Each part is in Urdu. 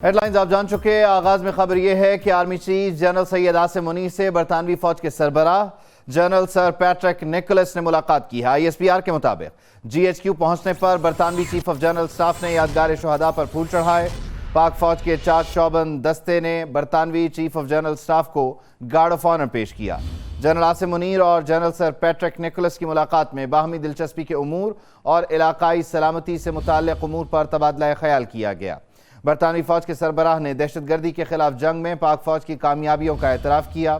ہیڈ لائنز آپ جان چکے۔ آغاز میں خبر یہ ہے کہ army chief general Syed Asim Munir سے برطانوی فوج کے سربراہ جنرل سر پیٹرک نکولس نے ملاقات کی ہے۔ ISPR کے مطابق GHQ پہنچنے پر برطانوی چیف آف جنرل سٹاف نے یادگار شہداء پر پھول چڑھائے۔ پاک فوج کے چاک چوبند دستے نے برطانوی چیف آف جنرل سٹاف کو گارڈ آف آنر پیش کیا۔ جنرل عاصم منیر اور جنرل سر پیٹرک نکولس کی ملاقات میں باہمی دلچسپی کے امور اور علاقائی سلامتی سے متعلق امور پر تبادلہ خیال کیا گیا۔ برطانوی فوج کے سربراہ نے دہشت گردی کے خلاف جنگ میں پاک فوج کی کامیابیوں کا اعتراف کیا۔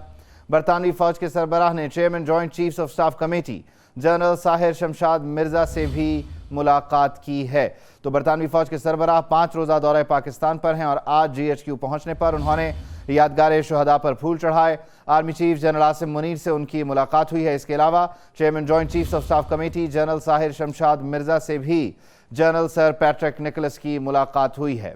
برطانوی فوج کے سربراہ نے chairman joint chiefs of staff committee general Sahir Shamshad Mirza سے بھی ملاقات کی ہے۔ تو برطانوی فوج کے سربراہ 5 روزہ دورہ پاکستان پر ہیں اور آج GHQ پہنچنے پر انہوں نے یادگار شہداء پر پھول چڑھائے۔ Army chief general Asim Munir سے ان کی ملاقات ہوئی ہے۔ اس کے علاوہ chairman joint chiefs of staff committee general Sahir Shamshad Mirza سے بھی جنرل سر پیٹرک نکولس کی ملاقات ہوئی ہے۔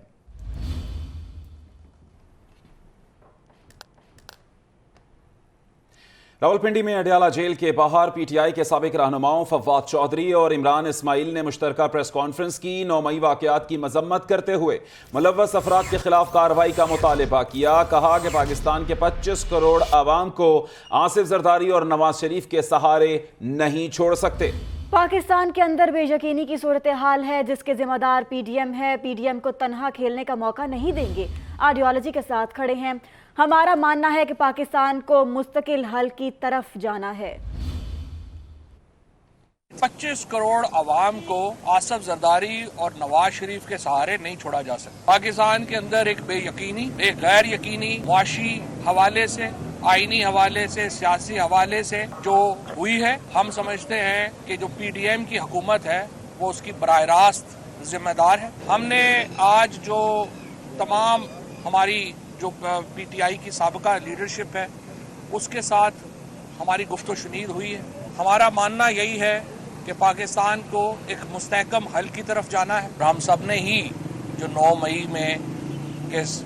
راولپنڈی میں اڈیالہ جیل کے باہر PTI کے سابق رہنماؤں فواد چودھری اور عمران اسماعیل نے مشترکہ پریس کانفرنس کی 9 مئی واقعات کی مذمت کرتے ہوئے ملوث افراد کے خلاف کارروائی کا مطالبہ کیا۔ کہا کہ پاکستان کے 25 کروڑ عوام کو آصف زرداری اور نواز شریف کے سہارے نہیں چھوڑ سکتے۔ پاکستان کے اندر بے یقینی کی صورتحال ہے جس کے ذمہ دار PDM ہے۔ PDM کو تنہا کھیلنے کا موقع نہیں دیں گے، آئیڈیالوجی کے ساتھ کھڑے ہیں۔ ہمارا ماننا ہے کہ پاکستان کو مستقل حل کی طرف جانا ہے۔ 25 کروڑ عوام کو آصف زرداری اور نواز شریف کے سہارے نہیں چھوڑا جا سکتا۔ پاکستان کے اندر ایک بے یقینی، ایک غیر یقینی معاشی حوالے سے، آئینی حوالے سے، سیاسی حوالے سے جو ہوئی ہے، ہم سمجھتے ہیں کہ جو PDM کی حکومت ہے وہ اس کی براہ راست ذمہ دار ہے۔ ہم نے آج جو تمام ہماری جو PTI کی سابقہ لیڈرشپ ہے اس کے ساتھ ہماری گفت و شنید ہوئی ہے۔ ہمارا ماننا یہی ہے کہ پاکستان کو ایک مستحکم حل کی طرف جانا ہے۔ ہم سب نے ہی جو 9 مئی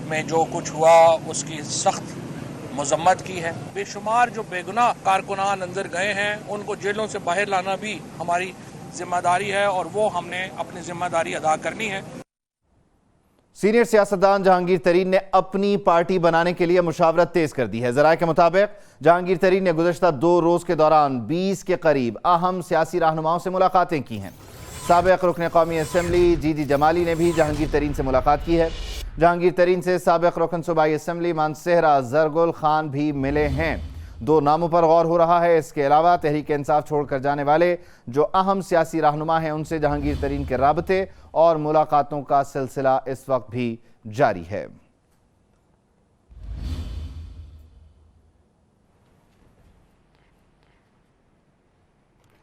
میں جو کچھ ہوا اس کی سخت مذمت کی ہے۔ بے شمار جو بے گناہ کارکنان اندر گئے ہیں ان کو جیلوں سے باہر لانا بھی ہماری ذمہ داری ہے اور وہ ہم نے اپنی ذمہ داری ادا کرنی ہے۔ سینئر سیاستدان جہانگیر ترین نے اپنی پارٹی بنانے کے لیے مشاورت تیز کر دی ہے۔ ذرائع کے مطابق جہانگیر ترین نے گزشتہ 2 روز کے دوران 20 کے قریب اہم سیاسی رہنماؤں سے ملاقاتیں کی ہیں۔ سابق رکن قومی اسمبلی جی جمالی نے بھی جہانگیر ترین سے ملاقات کی ہے۔ جہانگیر ترین سے سابق رکن صوبائی اسمبلی مانسہرہ زرگل خان بھی ملے ہیں۔ 2 ناموں پر غور ہو رہا ہے۔ اس کے علاوہ تحریک انصاف چھوڑ کر جانے والے جو اہم سیاسی رہنما ہیں ان سے جہانگیر ترین کے رابطے اور ملاقاتوں کا سلسلہ اس وقت بھی جاری ہے۔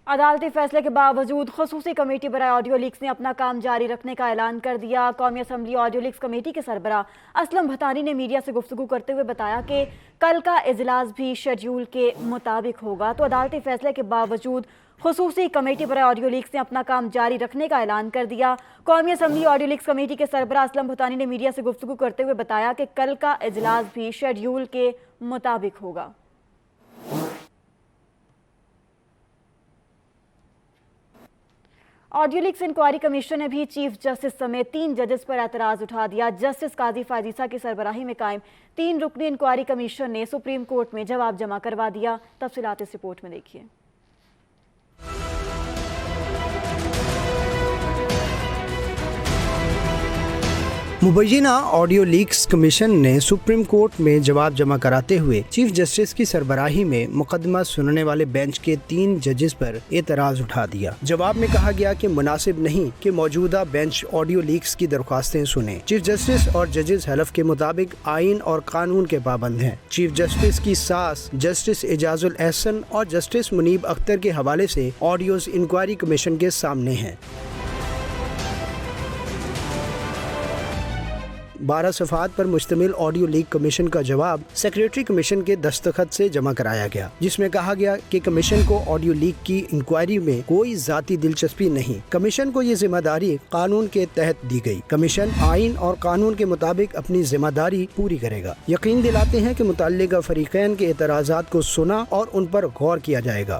عدالتی فیصلے کے باوجود خصوصی کمیٹی برائے آڈیو لیکس نے اپنا کام جاری رکھنے کا اعلان کر دیا۔ قومی اسمبلی آڈیو لیکس کمیٹی کے سربراہ اسلم بھتانی نے میڈیا سے گفتگو کرتے ہوئے بتایا کہ کل کا اجلاس بھی شیڈیول کے مطابق ہوگا۔ تو عدالتی فیصلے کے باوجود خصوصی کمیٹی برائے آڈیو لیکس نے اپنا کام جاری رکھنے کا اعلان کر دیا۔ قومی اسمبلی آڈیو لیکس کمیٹی کے سربراہ اسلم بھتانی نے میڈیا سے گفتگو کرتے ہوئے بتایا کہ کل کا اجلاس بھی شیڈیول کے مطابق ہوگا۔ آڈیو لیکس انکوائری کمیشن نے بھی چیف جسٹس سمیت 3 ججز پر اعتراض اٹھا دیا۔ جسٹس قاضی فائزیسا کی سربراہی میں قائم 3 رکنی انکوائری کمیشن نے سپریم کورٹ میں جواب جمع کروا دیا۔ تفصیلات اس رپورٹ میں دیکھیے۔ مبینہ آڈیو لیکس کمیشن نے سپریم کورٹ میں جواب جمع کراتے ہوئے چیف جسٹس کی سربراہی میں مقدمہ سننے والے بینچ کے 3 ججز پر اعتراض اٹھا دیا۔ جواب میں کہا گیا کہ مناسب نہیں کہ موجودہ بینچ آڈیو لیکس کی درخواستیں سنیں۔ چیف جسٹس اور ججز حلف کے مطابق آئین اور قانون کے پابند ہیں۔ چیف جسٹس کی ساس جسٹس اعجاز الاحسن اور جسٹس منیب اختر کے حوالے سے آڈیوز انکوائری کمیشن کے سامنے ہیں۔ 12 صفحات پر مشتمل آڈیو لیک کمیشن کا جواب سیکریٹری کمیشن کے دستخط سے جمع کرایا گیا، جس میں کہا گیا کہ کمیشن کو آڈیو لیک کی انکوائری میں کوئی ذاتی دلچسپی نہیں۔ کمیشن کو یہ ذمہ داری قانون کے تحت دی گئی۔ کمیشن آئین اور قانون کے مطابق اپنی ذمہ داری پوری کرے گا۔ یقین دلاتے ہیں کہ متعلقہ فریقین کے اعتراضات کو سنا اور ان پر غور کیا جائے گا۔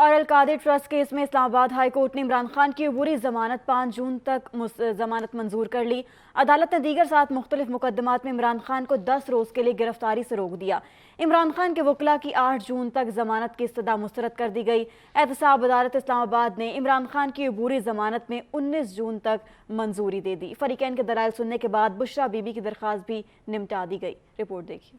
اور القادر ٹرسٹ کیس میں اسلام آباد ہائی کورٹ نے عمران خان کی عبوری ضمانت 5 جون تک ضمانت منظور کر لی۔ عدالت نے دیگر 7 مختلف مقدمات میں عمران خان کو 10 روز کے لیے گرفتاری سے روک دیا۔ عمران خان کے وکلاء کی 8 جون تک ضمانت کی استدعا مسترد کر دی گئی۔ احتساب عدالت اسلام آباد نے عمران خان کی عبوری ضمانت میں 19 جون تک منظوری دے دی۔ فریقین کے دلائل سننے کے بعد بشرا بی بی کی درخواست بھی نمٹا دی گئی۔ رپورٹ دیکھیے۔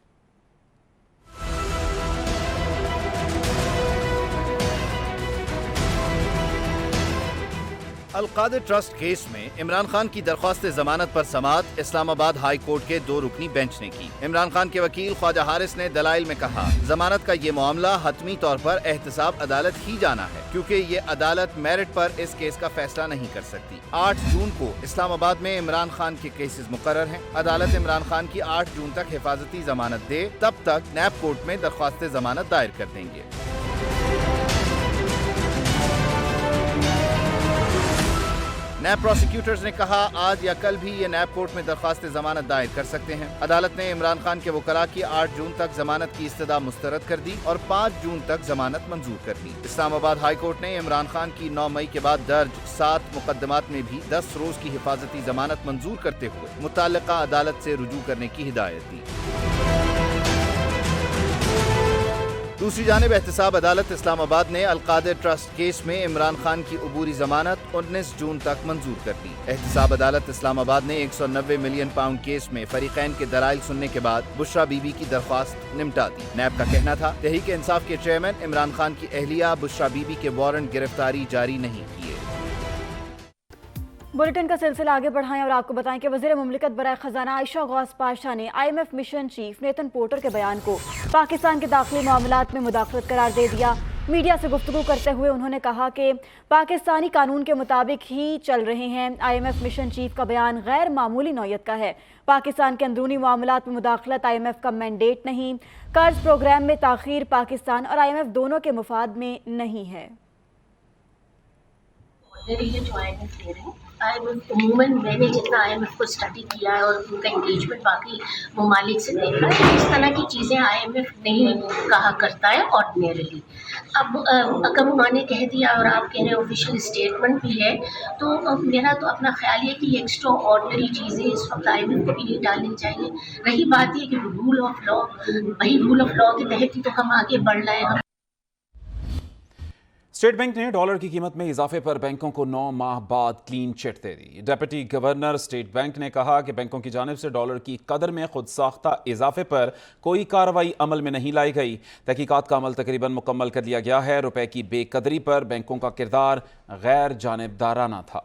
القادر ٹرسٹ کیس میں عمران خان کی درخواست ضمانت پر سماعت اسلام آباد ہائی کورٹ کے 2 رکنی بینچ نے کی۔ عمران خان کے وکیل خواجہ حارث نے دلائل میں کہا ضمانت کا یہ معاملہ حتمی طور پر احتساب عدالت ہی جانا ہے، کیونکہ یہ عدالت میرٹ پر اس کیس کا فیصلہ نہیں کر سکتی۔ 8 جون کو اسلام آباد میں عمران خان کے کیسز مقرر ہیں۔ عدالت عمران خان کی 8 جون تک حفاظتی ضمانت دے، تب تک نیب کورٹ میں درخواست ضمانت دائر کر دیں گے۔ نیب پروسیکیوٹرز نے کہا آج یا کل بھی یہ نیب کورٹ میں درخواست ضمانت دائر کر سکتے ہیں۔ عدالت نے عمران خان کے وکلاء کی 8 جون تک ضمانت کی استدعا مسترد کر دی اور 5 جون تک ضمانت منظور کر لی۔ اسلام آباد ہائی کورٹ نے عمران خان کی 9 مئی کے بعد درج 7 مقدمات میں بھی 10 روز کی حفاظتی ضمانت منظور کرتے ہوئے متعلقہ عدالت سے رجوع کرنے کی ہدایت دی۔ دوسری جانب احتساب عدالت اسلام آباد نے القادر ٹرسٹ کیس میں عمران خان کی عبوری ضمانت 19 جون تک منظور کر دی۔ احتساب عدالت اسلام آباد نے 190 ملین پاؤنڈ کیس میں فریقین کے دلائل سننے کے بعد بشرا بی بی کی درخواست نمٹا دی۔ نیب کا کہنا تھا تحریک انصاف کے چیئرمین عمران خان کی اہلیہ بشرا بی بی کے وارنٹ گرفتاری جاری نہیں کیے۔ بلیٹن کا سلسلہ آگے بڑھائیں اور آپ کو بتائیں کہ وزیر مملکت برائے خزانہ عائشہ غوث پاشا نے IMF mission chief Nathan Porter کے بیان کو پاکستان کے داخلی معاملات میں مداخلت قرار دے دیا۔ میڈیا سے گفتگو کرتے ہوئے انہوں نے کہا کہ پاکستانی قانون کے مطابق ہی چل رہے ہیں۔ IMF مشن چیف کا بیان غیر معمولی نوعیت کا ہے۔ پاکستان کے اندرونی معاملات میں مداخلت IMF کا مینڈیٹ نہیں۔ قرض پروگرام میں تاخیر پاکستان اور IMF دونوں کے مفاد میں نہیں ہے۔ عموماً میں نے جتنا IMF کو اسٹڈی کیا ہے اور ان کا انگیجمنٹ باقی ممالک سے دیکھا ہے، اس طرح کی چیزیں IMF نہیں کہا کرتا ہے آرڈینریلی۔ اب اگر انہوں نے کہہ دیا اور آپ کہہ رہے ہیں آفیشیل اسٹیٹمنٹ بھی ہے، تو میرا تو اپنا خیال یہ کہ یہ ایکسٹرا آرڈنری چیزیں اس وقت IMF کو بھی نہیں ڈالنی چاہیے۔ رہی بات یہ کہ رول آف لا، وہی رول آف لا کے تحت ہی تو ہم آگے بڑھ رہے ہیں۔ اسٹیٹ بینک نے ڈالر کی قیمت میں اضافے پر بینکوں کو 9 ماہ بعد کلین چٹ دے دی۔ ڈپٹی گورنر اسٹیٹ بینک نے کہا کہ بینکوں کی جانب سے ڈالر کی قدر میں خود ساختہ اضافے پر کوئی کارروائی عمل میں نہیں لائی گئی۔ تحقیقات کا عمل تقریباً مکمل کر لیا گیا ہے۔ روپے کی بے قدری پر بینکوں کا کردار غیر جانبدارانہ تھا۔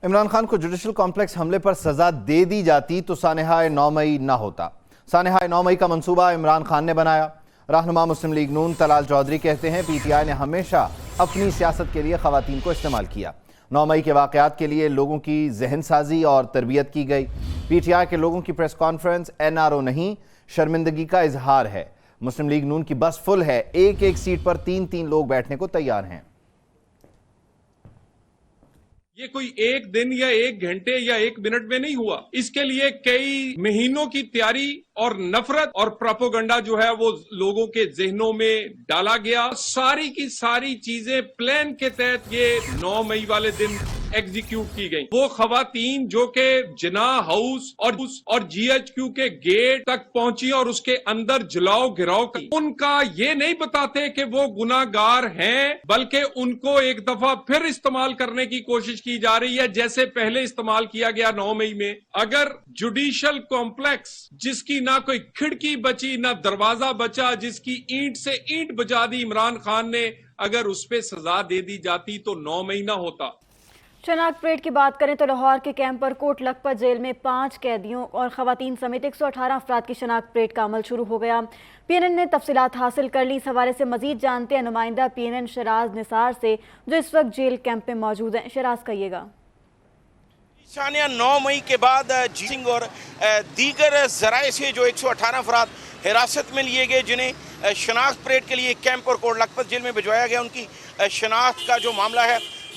عمران خان کو جوڈیشل کمپلیکس حملے پر سزا دے دی جاتی تو سانحہ 9 مئی نہ ہوتا۔ سانحہ 9 مئی کا منصوبہ عمران خان نے بنایا۔ رہنما مسلم لیگ نون طلال چودھری کہتے ہیں PTI نے ہمیشہ اپنی سیاست کے لیے خواتین کو استعمال کیا۔ 9 مئی کے واقعات کے لیے لوگوں کی ذہن سازی اور تربیت کی گئی۔ PTI کے لوگوں کی پریس کانفرنس NRO نہیں، شرمندگی کا اظہار ہے۔ مسلم لیگ نون کی بس فل ہے، ایک سیٹ پر 3 لوگ بیٹھنے کو تیار ہیں۔ یہ کوئی ایک دن یا ایک گھنٹے یا ایک منٹ میں نہیں ہوا، اس کے لیے کئی مہینوں کی تیاری اور نفرت اور پروپیگنڈا جو ہے وہ لوگوں کے ذہنوں میں ڈالا گیا۔ ساری کی ساری چیزیں پلان کے تحت یہ 9 مئی والے دن ایگزیکیوٹ کی گئی۔ وہ خواتین جو کہ جناح ہاؤس اور GHQ کے گیٹ تک پہنچی اور اس کے اندر جلاؤ گراؤ کی، ان کا یہ نہیں بتاتے کہ وہ گناہگار ہیں، بلکہ ان کو ایک دفعہ پھر استعمال کرنے کی کوشش کی جا رہی ہے جیسے پہلے استعمال کیا گیا 9 مئی میں۔ اگر جوڈیشل کمپلیکس جس کی نہ کوئی کھڑکی بچی نہ دروازہ بچا، جس کی اینٹ سے اینٹ بجا دی عمران خان نے، اگر اس پہ سزا دے دی جاتی تو 9 مئی نہ ہوتا۔ شناخت پریڈ کی بات کریں تو لاہور کے کیمپ پر کوٹ لکھپت جیل میں 5 قیدیوں اور خواتین سمیت 118 افراد کی شناخت پریڈ کا عمل شروع ہو گیا۔ PNN نے تفصیلات حاصل کر لی۔ اس حوالے سے مزید جانتے ہیں نمائندہ PNN شراز نثار سے، جو اس وقت جیل کیمپ میں موجود ہیں۔ شراز کہیے گا۔ شانیہ 9 مئی کے بعد جی سنگھ اور دیگر ذرائع سے جو 118 افراد حراست میں لیے گئے، جنہیں شناخت پریڈ کے لیے کیمپ اور کوٹ لکھپت جیل میں بھجوایا گیا، ان کی شناخت کا جو معاملہ ہے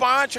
5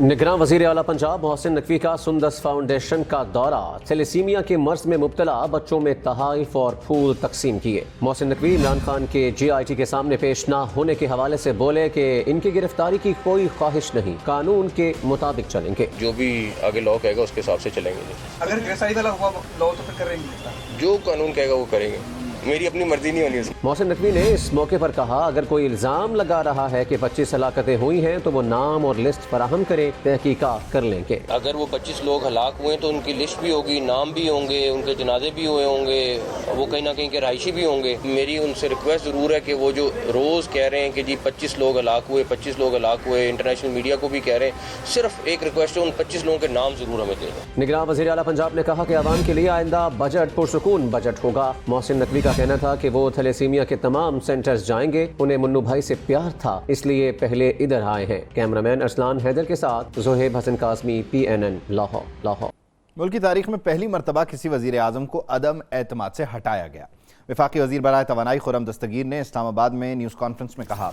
نگراں وزیر اعلیٰ پنجاب محسن نقوی کا سندس فاؤنڈیشن کا دورہ، تھیلیسیمیا کے مرض میں مبتلا بچوں میں تحائف اور پھول تقسیم کیے۔ محسن نقوی عمران خان کے GIT کے سامنے پیش نہ ہونے کے حوالے سے بولے کہ ان کی گرفتاری کی کوئی خواہش نہیں، قانون کے مطابق چلیں گے۔ جو بھی آگے لاء کہے گا اس کے حساب سے چلیں گے۔ اگر گرفتاری والا ہوا لاء تو پھر کریں گے، جو قانون کہے گا وہ کریں گے، میری اپنی مرضی نہیں ہونی۔ محسن نقوی نے اس موقع پر کہا اگر کوئی الزام لگا رہا ہے کہ 25 ہلاکتیں ہوئی ہیں تو وہ نام اور لسٹ فراہم کریں، تحقیقات کر لیں گے۔ اگر وہ 25 لوگ ہلاک ہوئے تو ان کی لسٹ بھی ہوگی، نام بھی ہوں گے، ان کے جنازے بھی ہوئے ہوں گے، وہ کہیں نہ کہیں کے رہائشی بھی ہوں گے۔ میری ان سے ریکویسٹ ضرور ہے کہ وہ جو روز کہہ رہے ہیں کہ جی 25 لوگ ہلاک ہوئے، 25 لوگ ہلاک ہوئے، انٹرنیشنل میڈیا کو بھی کہہ رہے ہیں، صرف ایک ریکویسٹ ہے ان 25 لوگوں کے نام ضرور ہمیں دیں۔ نگراں وزیر اعلیٰ پنجاب نے کہا کہ عوام کے لیے آئندہ بجٹ پرسکون بجٹ ہوگا۔ محسن نقوی کا کہنا تھا کہ وہ تھیلیسیمیا کے تمام سینٹرز جائیں گے، انہیں منو بھائی سے پیار تھا اس لیے پہلے ادھر آئے ہیں۔ کیمرامین ارسلان حیدر کے ساتھ زہیب حسن قاسمی، PNN لاہور۔ ملک کی تاریخ میں پہلی مرتبہ کسی وزیر اعظم کو عدم اعتماد سے ہٹایا گیا۔ وفاقی وزیر برائے توانائی خرم دستگیر نے اسلام آباد میں نیوز کانفرنس میں کہا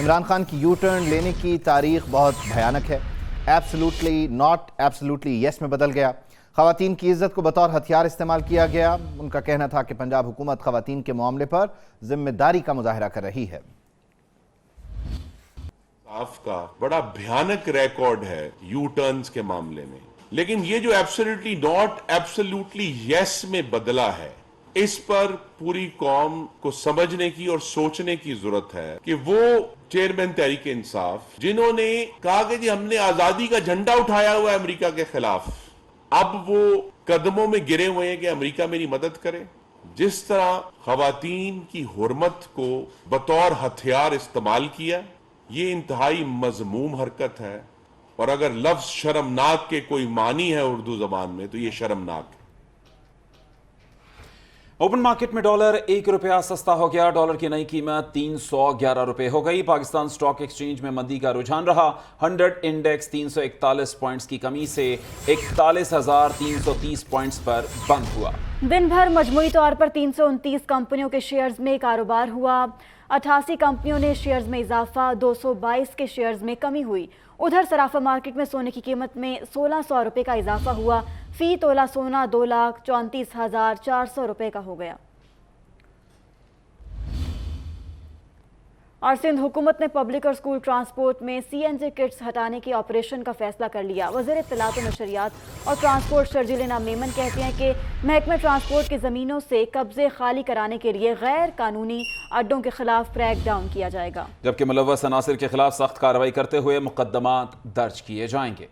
عمران خان کی یو ٹرن لینے کی تاریخ بہت بھیانک ہے، ایبسلوٹلی ناٹ ایبسلوٹلی یس میں بدل گیا۔ خواتین کی عزت کو بطور ہتھیار استعمال کیا گیا۔ ان کا کہنا تھا کہ پنجاب حکومت خواتین کے معاملے پر ذمہ داری کا مظاہرہ کر رہی ہے۔ آپ کا بڑا بھیانک ریکارڈ ہے یو ٹرنز کے معاملے میں، لیکن یہ جو ایبسلیوٹلی ناٹ ایبسلیوٹلی یس میں بدلا ہے، اس پر پوری قوم کو سمجھنے کی اور سوچنے کی ضرورت ہے کہ وہ چیئرمین تحریک انصاف جنہوں نے کہا کہ جی ہم نے آزادی کا جھنڈا اٹھایا ہوا ہے امریکہ کے خلاف، اب وہ قدموں میں گرے ہوئے ہیں کہ امریکہ میری مدد کرے۔ جس طرح خواتین کی حرمت کو بطور ہتھیار استعمال کیا، یہ انتہائی مذموم حرکت ہے، اور اگر لفظ شرمناک کے کوئی معنی ہے اردو زبان میں تو یہ شرمناک ہے۔ اوپن مارکیٹ میں ڈالر 1 روپیہ سستا ہو گیا، ڈالر کی نئی قیمت 311 روپے ہو گئی۔ پاکستان سٹاک ایکسچینج میں مندی کا رجحان رہا، 100 انڈیکس 341 پوائنٹس کی کمی سے 41,330 پوائنٹس پر بند ہوا۔ دن بھر مجموعی طور پر 329 کمپنیوں کے شیئرز میں کاروبار ہوا، 88 کمپنیوں نے شیئرز میں اضافہ، 222 کے شیئرز میں کمی ہوئی۔ ادھر صرافہ مارکیٹ میں سونے کی قیمت میں 1600 روپے کا اضافہ ہوا، فی تولہ سونا 2,34,400 روپے کا ہو گیا۔ اور سندھ حکومت نے پبلک اور اسکول ٹرانسپورٹ میں CNG کٹس ہٹانے کے آپریشن کا فیصلہ کر لیا۔ وزیر اطلاعات و نشریات اور ٹرانسپورٹ شرجیل انعام میمن کہتے ہیں کہ محکمہ ٹرانسپورٹ کی زمینوں سے قبضے خالی کرانے کے لیے غیر قانونی اڈوں کے خلاف کریک ڈاؤن کیا جائے گا، جبکہ ملوث عناصر کے خلاف سخت کارروائی کرتے ہوئے مقدمات درج کیے جائیں گے۔